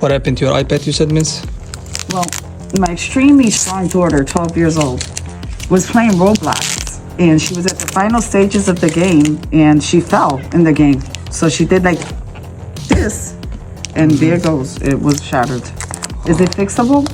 What happened to your iPad, you said, Miss? Well, my extremely strong daughter, 12 years old, was playing Roblox, and she was at the final stages of the game, and she fell in the game. So she did like this, and there goes. It was shattered. Is it fixable?